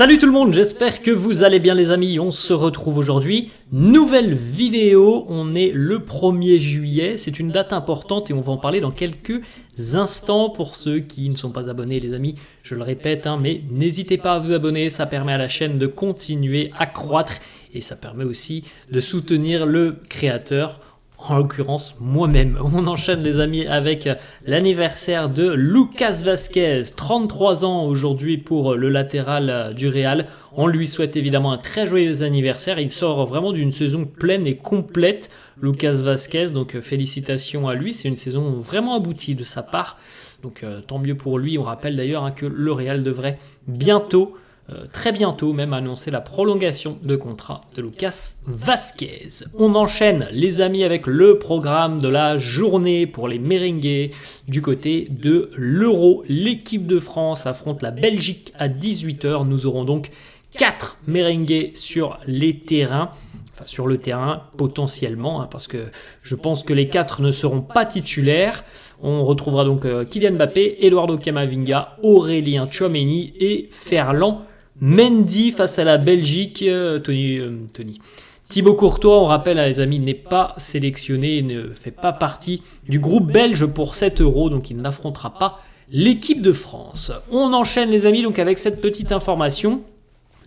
Salut tout le monde, j'espère que vous allez bien les amis, on se retrouve aujourd'hui, nouvelle vidéo, on est le 1er juillet, c'est une date importante et on va en parler dans quelques instants pour ceux qui ne sont pas abonnés les amis, je le répète, mais n'hésitez pas à vous abonner, ça permet à la chaîne de continuer à croître et ça permet aussi de soutenir le créateur. En l'occurrence, moi-même. On enchaîne les amis avec l'anniversaire de Lucas Vázquez, 33 ans aujourd'hui pour le latéral du Real. On lui souhaite évidemment un très joyeux anniversaire. Il sort vraiment d'une saison pleine et complète, Lucas Vázquez. Donc félicitations à lui, c'est une saison vraiment aboutie de sa part. Donc tant mieux pour lui. On rappelle d'ailleurs que le Real devrait bientôt, très bientôt même, annoncer la prolongation de contrat de Lucas Vázquez. On enchaîne les amis avec le programme de la journée pour les merengues du côté de l'Euro. L'équipe de France affronte la Belgique à 18h. Nous aurons donc 4 merengues sur les terrains. Enfin, sur le terrain potentiellement, parce que je pense que les 4 ne seront pas titulaires. On retrouvera donc Kylian Mbappé, Eduardo Camavinga, Aurélien Tchouaméni et Ferland Mendy face à la Belgique. Thibaut Courtois, on rappelle les amis, n'est pas sélectionné et ne fait pas partie du groupe belge pour cet Euro, donc il n'affrontera pas l'équipe de France. On enchaîne les amis donc avec cette petite information.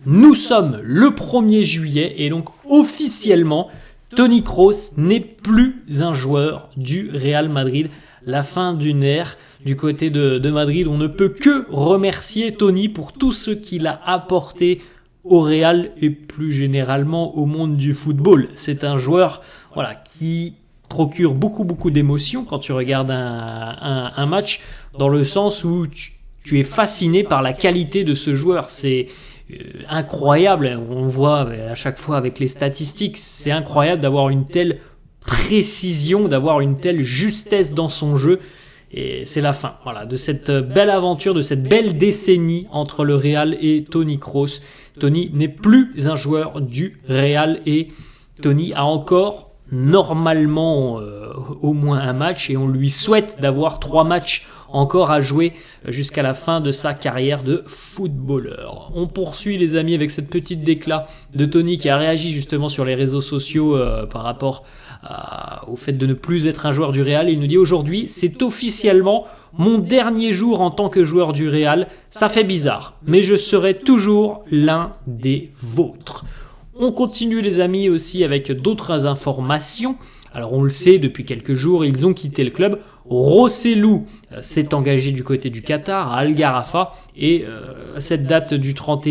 Nous sommes le 1er juillet et donc officiellement Toni Kroos n'est plus un joueur du Real Madrid. La fin d'une ère du côté de Madrid. On ne peut que remercier Toni pour tout ce qu'il a apporté au Real et plus généralement au monde du football. C'est un joueur qui procure beaucoup d'émotions quand tu regardes un match, dans le sens où tu es fasciné par la qualité de ce joueur. C'est incroyable, on voit à chaque fois avec les statistiques, c'est incroyable d'avoir une telle précision, d'avoir une telle justesse dans son jeu. Et c'est la fin de cette belle aventure, de cette belle décennie entre le Real et Toni Kroos. Toni n'est plus un joueur du Real et Toni a encore normalement au moins un match et on lui souhaite d'avoir 3 matchs encore à jouer jusqu'à la fin de sa carrière de footballeur. On poursuit les amis avec cette petite déclat de Toni qui a réagi justement sur les réseaux sociaux par rapport au fait de ne plus être un joueur du Real. Il nous dit: aujourd'hui c'est officiellement mon dernier jour en tant que joueur du Real, ça fait bizarre, mais je serai toujours l'un des vôtres. On continue les amis aussi avec d'autres informations. Alors on le sait, depuis quelques jours, ils ont quitté le club. Rossellou s'est engagé du côté du Qatar, à Al Gharafa, et cette date du 30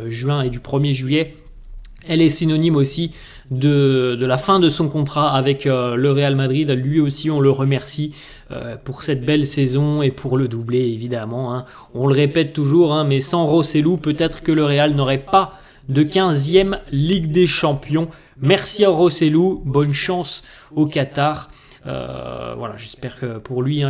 juin et du 1er juillet, elle est synonyme aussi de la fin de son contrat avec le Real Madrid. Lui aussi, on le remercie pour cette belle saison et pour le doublé, évidemment. On le répète toujours, mais sans Rossellou, peut-être que le Real n'aurait pas de 15e Ligue des Champions. Merci à Rossellou, bonne chance au Qatar. J'espère que pour lui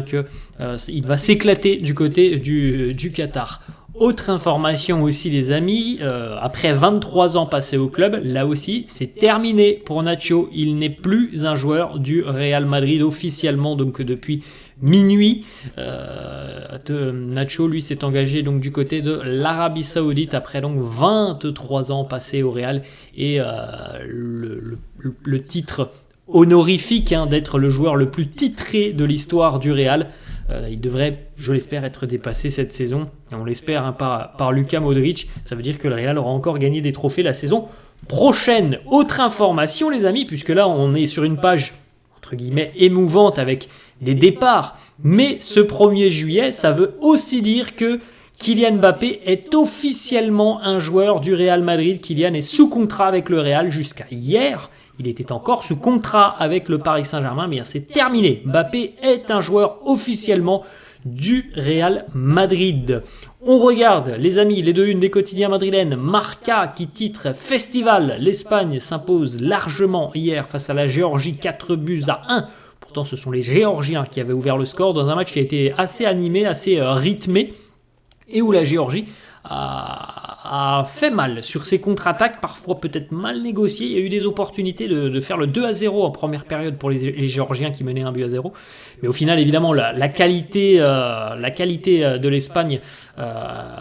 il va s'éclater du côté du Qatar. Autre information aussi les amis, après 23 ans passés au club, là aussi c'est terminé pour Nacho. Il n'est plus un joueur du Real Madrid officiellement, donc depuis minuit. Nacho lui s'est engagé donc du côté de l'Arabie Saoudite après donc 23 ans passés au Real et le titre honorifique d'être le joueur le plus titré de l'histoire du Real. Il devrait, je l'espère, être dépassé cette saison. Et on l'espère par Luka Modric. Ça veut dire que le Real aura encore gagné des trophées la saison prochaine. Autre information les amis, puisque là on est sur une page entre guillemets émouvante avec des départs. Mais ce 1er juillet, ça veut aussi dire que Kylian Mbappé est officiellement un joueur du Real Madrid. Kylian est sous contrat avec le Real jusqu'à hier. Il était encore sous contrat avec le Paris Saint-Germain, mais c'est terminé. Mbappé est un joueur officiellement du Real Madrid. On regarde, les amis, les 2-1 des quotidiens madrilènes. Marca qui titre Festival. L'Espagne s'impose largement hier face à la Géorgie, 4-1. Pourtant, ce sont les Géorgiens qui avaient ouvert le score dans un match qui a été assez animé, assez rythmé, et où la Géorgie a a fait mal sur ses contre-attaques, parfois peut-être mal négociées. Il y a eu des opportunités de faire le 2-0 en première période pour les Géorgiens qui menaient 1-0. Mais au final, évidemment, la qualité de l'Espagne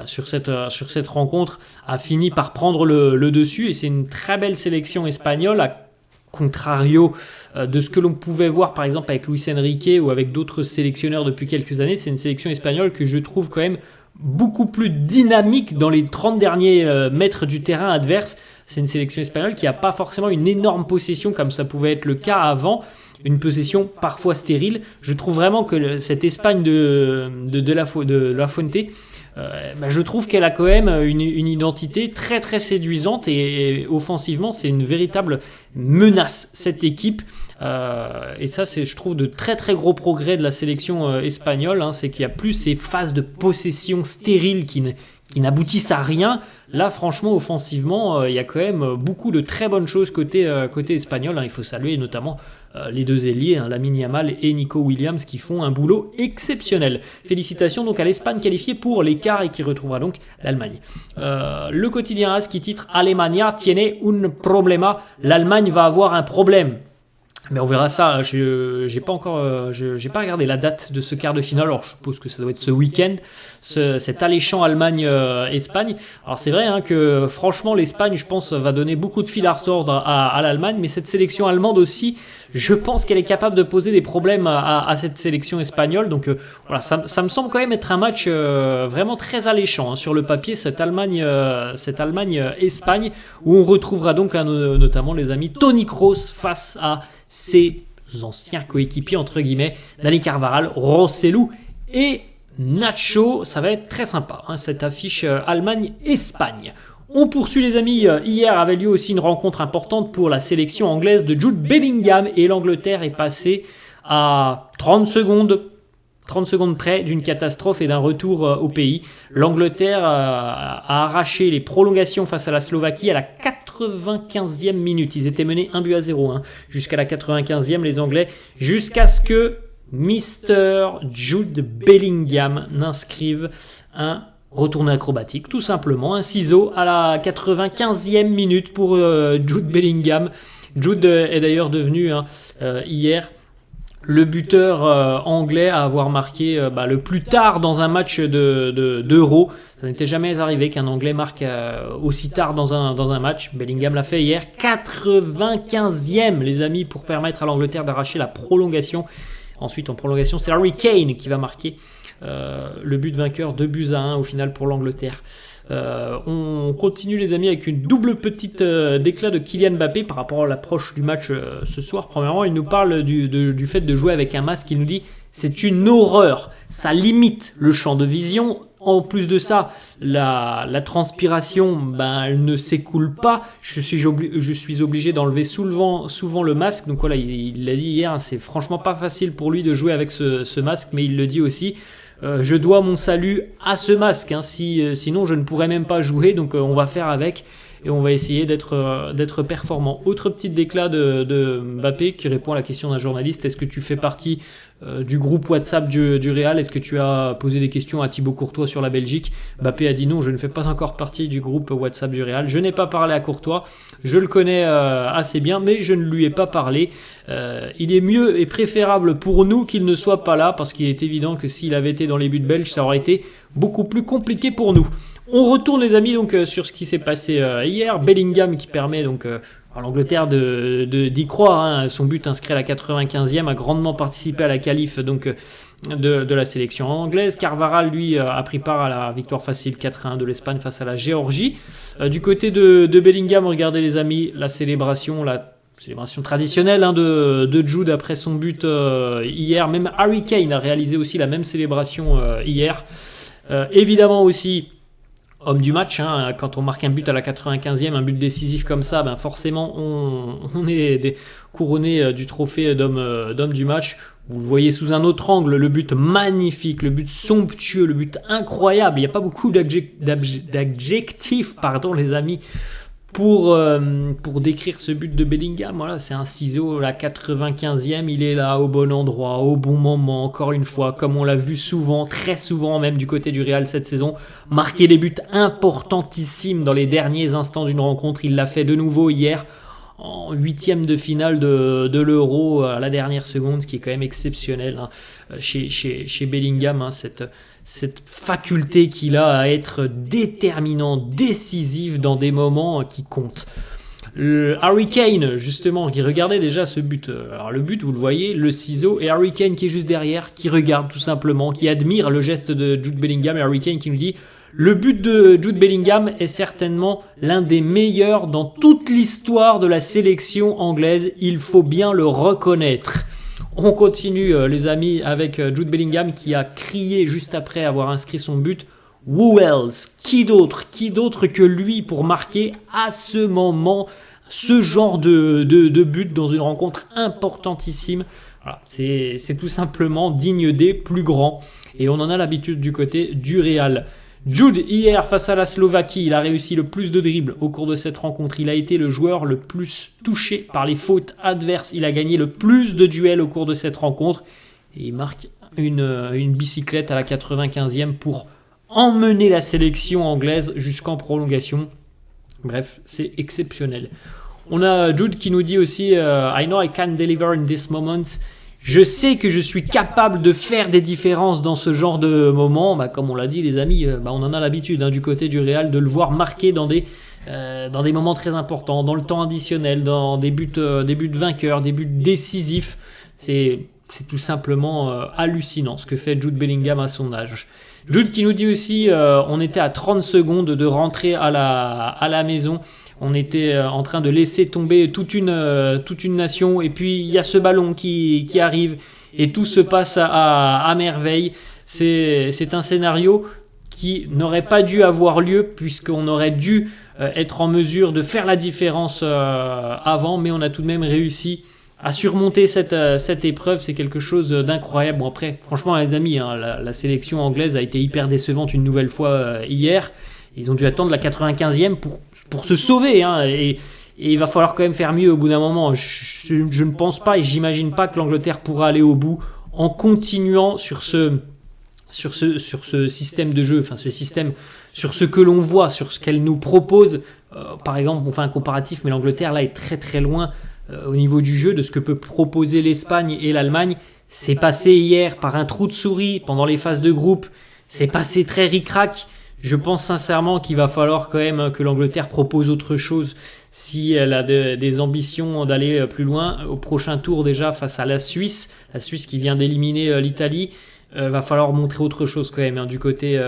sur cette rencontre a fini par prendre le dessus. Et c'est une très belle sélection espagnole, à contrario de ce que l'on pouvait voir par exemple avec Luis Enrique ou avec d'autres sélectionneurs depuis quelques années. C'est une sélection espagnole que je trouve quand même beaucoup plus dynamique dans les 30 derniers mètres du terrain adverse. C'est une sélection espagnole qui n'a pas forcément une énorme possession comme ça pouvait être le cas avant, une possession parfois stérile. Je trouve vraiment que cette Espagne de La Fuente, je trouve qu'elle a quand même une identité très très séduisante et offensivement c'est une véritable menace cette équipe. Et ça c'est, je trouve, de très très gros progrès de la sélection espagnole, c'est qu'il n'y a plus ces phases de possession stériles qui n'aboutissent à rien. Là franchement offensivement il y a quand même beaucoup de très bonnes choses côté espagnol. Il faut saluer notamment les deux ailiers, Lamine Yamal et Nico Williams, qui font un boulot exceptionnel. Félicitations donc à l'Espagne qualifiée pour les quarts et qui retrouvera donc l'Allemagne. Le quotidien AS qui titre Alemania tiene un problema. L'Allemagne va avoir un problème. Mais on verra ça. J'ai pas regardé la date de ce quart de finale. Alors je suppose que ça doit être ce week-end, cet alléchant Allemagne-Espagne. Alors c'est vrai que franchement l'Espagne, je pense, va donner beaucoup de fil à retordre à l'Allemagne, mais cette sélection allemande aussi, je pense qu'elle est capable de poser des problèmes à cette sélection espagnole. Donc voilà, ça me semble quand même être un match vraiment très alléchant sur le papier, cette Allemagne-Espagne, où on retrouvera donc notamment les amis Toni Kroos face à ses anciens coéquipiers, entre guillemets, Dani Carvajal, Rossellou et Nacho. Ça va être très sympa, cette affiche Allemagne-Espagne. On poursuit les amis, hier avait lieu aussi une rencontre importante pour la sélection anglaise de Jude Bellingham et l'Angleterre est passée à 30 secondes près d'une catastrophe et d'un retour au pays. L'Angleterre a arraché les prolongations face à la Slovaquie à la 95e minute. Ils étaient menés 1-0 jusqu'à la 95e les Anglais, jusqu'à ce que Mr. Jude Bellingham n'inscrive un retourné acrobatique, tout simplement, un ciseau à la 95e minute pour Jude Bellingham. Jude est d'ailleurs devenu hier le buteur anglais à avoir marqué le plus tard dans un match d'Euro. Ça n'était jamais arrivé qu'un Anglais marque aussi tard dans un match. Bellingham l'a fait hier, 95e les amis, pour permettre à l'Angleterre d'arracher la prolongation. Ensuite en prolongation c'est Harry Kane qui va marquer le but vainqueur, 2-1 au final pour l'Angleterre. On continue les amis avec une double petite déclat de Kylian Mbappé par rapport à l'approche du match ce soir. Premièrement, il nous parle du fait de jouer avec un masque. Il nous dit c'est une horreur, ça limite le champ de vision. En plus de ça, la transpiration, elle ne s'écoule pas. Je suis obligé d'enlever souvent le masque. Donc voilà, il l'a dit hier, c'est franchement pas facile pour lui de jouer avec ce masque, mais il le dit aussi. Je dois mon salut à ce masque, sinon je ne pourrais même pas jouer, donc on va faire avec et on va essayer d'être performant. Autre petite déclat de Mbappé qui répond à la question d'un journaliste: est-ce que tu fais partie du groupe WhatsApp du Real? Est-ce que tu as posé des questions à Thibaut Courtois sur la Belgique? Mbappé a dit non, je ne fais pas encore partie du groupe WhatsApp du Real. Je n'ai pas parlé à Courtois, je le connais assez bien, mais je ne lui ai pas parlé. Il est mieux et préférable pour nous qu'il ne soit pas là, parce qu'il est évident que s'il avait été dans les buts belges, ça aurait été beaucoup plus compliqué pour nous. On retourne les amis donc sur ce qui s'est passé hier. Bellingham qui permet donc à l'Angleterre d'y croire. Son but inscrit à la 95e a grandement participé à la qualif donc de la sélection anglaise. Carvajal lui a pris part à la victoire facile 4-1 de l'Espagne face à la Géorgie. Du côté de Bellingham, regardez les amis, la célébration traditionnelle de Jude après son but hier. Même Harry Kane a réalisé aussi la même célébration hier. Évidemment aussi homme du match, quand on marque un but à la 95e, un but décisif comme ça, forcément on est couronné du trophée d'homme du match. Vous le voyez sous un autre angle, le but magnifique, le but somptueux, le but incroyable. Il n'y a pas beaucoup d'adjectifs, les amis, Pour décrire ce but de Bellingham, voilà, c'est un ciseau, la 95e, il est là au bon endroit, au bon moment, encore une fois, comme on l'a vu souvent, très souvent même du côté du Real cette saison, marquer des buts importantissimes dans les derniers instants d'une rencontre. Il l'a fait de nouveau hier, en 8e de finale de l'Euro à la dernière seconde, ce qui est quand même exceptionnel hein, chez Bellingham, hein, cette faculté qu'il a à être déterminant, décisif dans des moments qui comptent. Harry Kane, justement, qui regardait déjà ce but. Alors le but, vous le voyez, le ciseau, et Harry Kane qui est juste derrière, qui regarde tout simplement, qui admire le geste de Jude Bellingham, et Harry Kane qui nous dit: le but de Jude Bellingham est certainement l'un des meilleurs dans toute l'histoire de la sélection anglaise, il faut bien le reconnaître. On continue les amis avec Jude Bellingham qui a crié juste après avoir inscrit son but: Who else? Qui d'autre que lui pour marquer à ce moment ce genre de but dans une rencontre importantissime. Voilà, c'est tout simplement digne des plus grands et on en a l'habitude du côté du Real. Jude, hier, face à la Slovaquie, il a réussi le plus de dribbles au cours de cette rencontre. Il a été le joueur le plus touché par les fautes adverses. Il a gagné le plus de duels au cours de cette rencontre. Et il marque une bicyclette à la 95e pour emmener la sélection anglaise jusqu'en prolongation. Bref, c'est exceptionnel. On a Jude qui nous dit aussi I know I can deliver in this moment. Je sais que je suis capable de faire des différences dans ce genre de moment. Comme on l'a dit les amis, on en a l'habitude du côté du Real de le voir marquer dans des moments très importants, dans le temps additionnel, dans des buts vainqueurs, des buts décisifs. C'est tout simplement hallucinant ce que fait Jude Bellingham à son âge. Jude qui nous dit aussi on était à 30 secondes de rentrer à la maison. On était en train de laisser tomber toute une nation et puis il y a ce ballon qui arrive et tout se passe à merveille. C'est un scénario qui n'aurait pas dû avoir lieu puisqu'on aurait dû être en mesure de faire la différence avant, mais on a tout de même réussi à surmonter cette épreuve. C'est quelque chose d'incroyable. Bon après, franchement les amis, la sélection anglaise a été hyper décevante une nouvelle fois hier. Ils ont dû attendre la 95e pour se sauver, et il va falloir quand même faire mieux au bout d'un moment. Je ne pense pas et j'imagine pas que l'Angleterre pourra aller au bout en continuant sur ce système de jeu, ce système, sur ce que l'on voit, sur ce qu'elle nous propose. Par exemple, on fait un comparatif, mais l'Angleterre là est très très loin au niveau du jeu de ce que peut proposer l'Espagne et l'Allemagne. C'est passé hier par un trou de souris pendant les phases de groupe, c'est passé très ric-rac. Je pense sincèrement qu'il va falloir quand même que l'Angleterre propose autre chose si elle a des ambitions d'aller plus loin. Au prochain tour déjà face à la Suisse qui vient d'éliminer l'Italie, va falloir montrer autre chose quand même du côté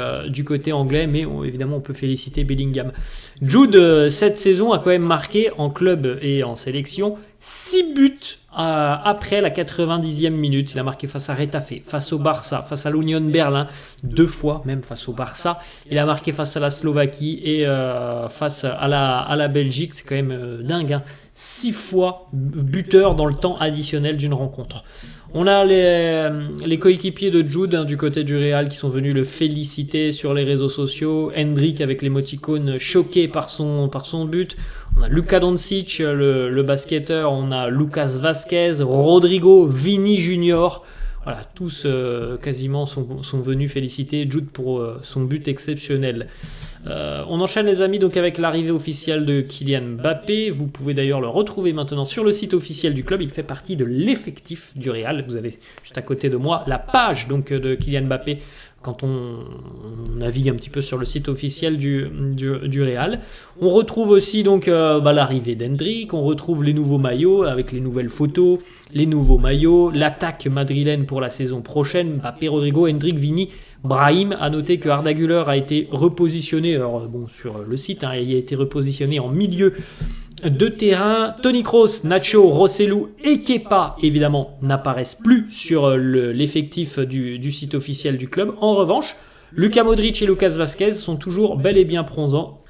anglais, mais évidemment on peut féliciter Bellingham. Jude cette saison a quand même marqué en club et en sélection 6 buts après la 90e minute. Il a marqué face à Retafe, face au Barça, face à l'Union Berlin, 2 fois même face au Barça. Il a marqué face à la Slovaquie et face à la Belgique. C'est quand même dingue, 6 fois buteur dans le temps additionnel d'une rencontre. On a les coéquipiers de Jude du côté du Real qui sont venus le féliciter sur les réseaux sociaux. Hendrik avec l'émoticône choqué par son but. On a Luka Doncic, le basketteur. On a Lucas Vazquez, Rodrigo, Vini Junior. Voilà, tous quasiment sont venus féliciter Jude pour son but exceptionnel. On enchaîne les amis donc avec l'arrivée officielle de Kylian Mbappé. Vous pouvez d'ailleurs le retrouver maintenant sur le site officiel du club. Il fait partie de l'effectif du Real. Vous avez juste à côté de moi la page donc de Kylian Mbappé quand on navigue un petit peu sur le site officiel du Real. On retrouve aussi donc l'arrivée d'Hendrik, on retrouve les nouveaux maillots avec les nouvelles photos, les nouveaux maillots, l'attaque madrilène pour la saison prochaine, Mbappé, Rodrigo, Hendrik, Vini, Brahim. À noter que Arda Güler a été repositionné, sur le site, il a été repositionné en milieu de terrain. Toni Kroos, Nacho, Rossellou et Kepa évidemment n'apparaissent plus sur l'effectif du site officiel du club. En revanche, Luka Modric et Lucas Vazquez sont toujours bel et bien présents.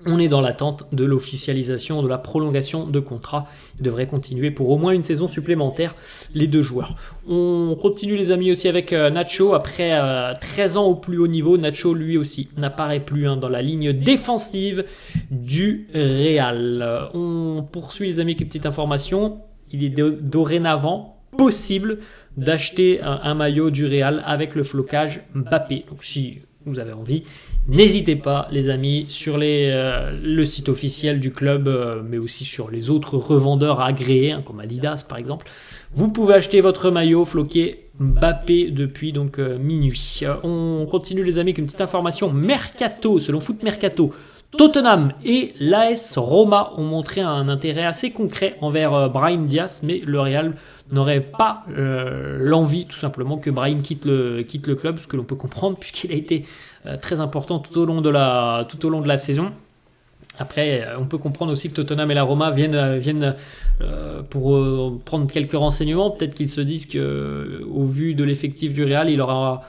On est dans l'attente de l'officialisation, de la prolongation de contrat. Ils devraient continuer pour au moins une saison supplémentaire, les deux joueurs. On continue les amis aussi avec Nacho. Après 13 ans au plus haut niveau, Nacho lui aussi n'apparaît plus dans la ligne défensive du Real. On poursuit les amis avec une petite information. Il est dorénavant possible d'acheter un maillot du Real avec le flocage Mbappé. Donc si vous avez envie, n'hésitez pas les amis sur le site officiel du club, mais aussi sur les autres revendeurs agréés, comme Adidas par exemple. Vous pouvez acheter votre maillot floqué Mbappé depuis donc minuit. On continue les amis avec une petite information mercato, selon Foot Mercato. Tottenham et l'AS Roma ont montré un intérêt assez concret envers Brahim Diaz, mais le Real n'aurait pas l'envie tout simplement que Brahim quitte le club, ce que l'on peut comprendre puisqu'il a été très important tout au long de la saison. Après, on peut comprendre aussi que Tottenham et la Roma viennent pour prendre quelques renseignements. Peut-être qu'ils se disent qu'au vu de l'effectif du Real, il aura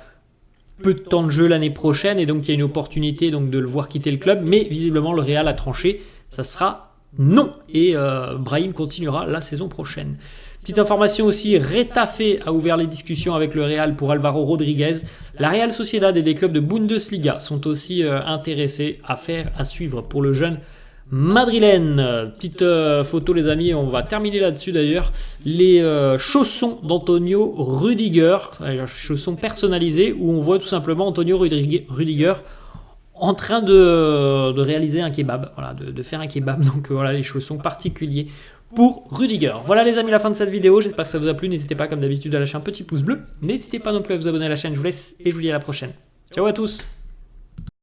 peu de temps de jeu l'année prochaine et donc il y a une opportunité donc, de le voir quitter le club. Mais visiblement, le Real a tranché. Ça sera non. Et Brahim continuera la saison prochaine. Petite information aussi, Retafe a ouvert les discussions avec le Real pour Alvaro Rodriguez. La Real Sociedad et des clubs de Bundesliga sont aussi intéressés à suivre pour le jeune madrilène. Petite photo les amis, on va terminer là-dessus d'ailleurs. Les chaussons d'Antonio Rudiger, chaussons personnalisés où on voit tout simplement Antonio Rudiger en train de réaliser un kebab, voilà, de faire un kebab. Donc voilà les chaussons particuliers pour Rudiger. Voilà les amis, la fin de cette vidéo. J'espère que ça vous a plu. N'hésitez pas comme d'habitude à lâcher un petit pouce bleu. N'hésitez pas non plus à vous abonner à la chaîne. Je vous laisse et je vous dis à la prochaine. Ciao à tous.